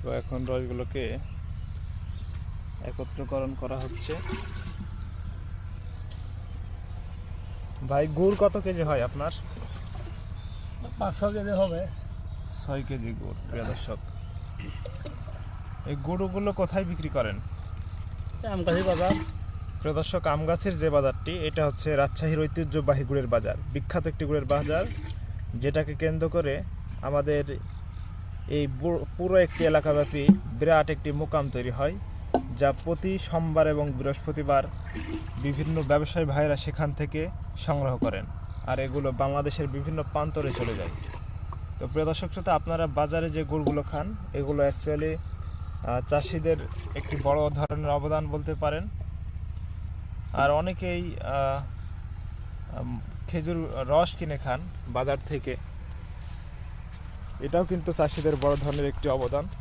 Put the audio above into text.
তো এখন রসগুলোকে একত্রকরণ করা হচ্ছে। ভাই গুড় কত কেজি হয় আপনার? 5-6 কেজি হবে। 6 কেজি গুড়। প্রিয় দর্শক, এই গুঁড়োগুলো কোথায় বিক্রি করেন? আমগাছি বাজার। প্রিয় দর্শক, আমগাছির যে বাজারটি, এটা হচ্ছে রাজশাহীর ঐতিহ্যবাহী গুড়ের বাজার, বিখ্যাত একটি গুড়ের বাজার, যেটাকে কেন্দ্র করে আমাদের এই পুরো একটি এলাকাব্যাপী বিরাট একটি মোকাম তৈরি হয়, যা প্রতি সোমবার এবং বৃহস্পতিবার বিভিন্ন ব্যবসায়ী ভাইয়েরা সেখান থেকে সংগ্রহ করেন, আর এগুলো বাংলাদেশের বিভিন্ন প্রান্তরে চলে যায়। তো প্রিয় দর্শক শ্রোতা, আপনারা বাজারে যে গুড়গুলো খান, এগুলো অ্যাকচুয়ালি চাষিদের একটি বড় ধরনের অবদান বলতে পারেন। আর অনেকেই খেজুর রস কিনে খান বাজার থেকে, এটাও কিন্তু চাষিদের বড় ধরনের একটি অবদান।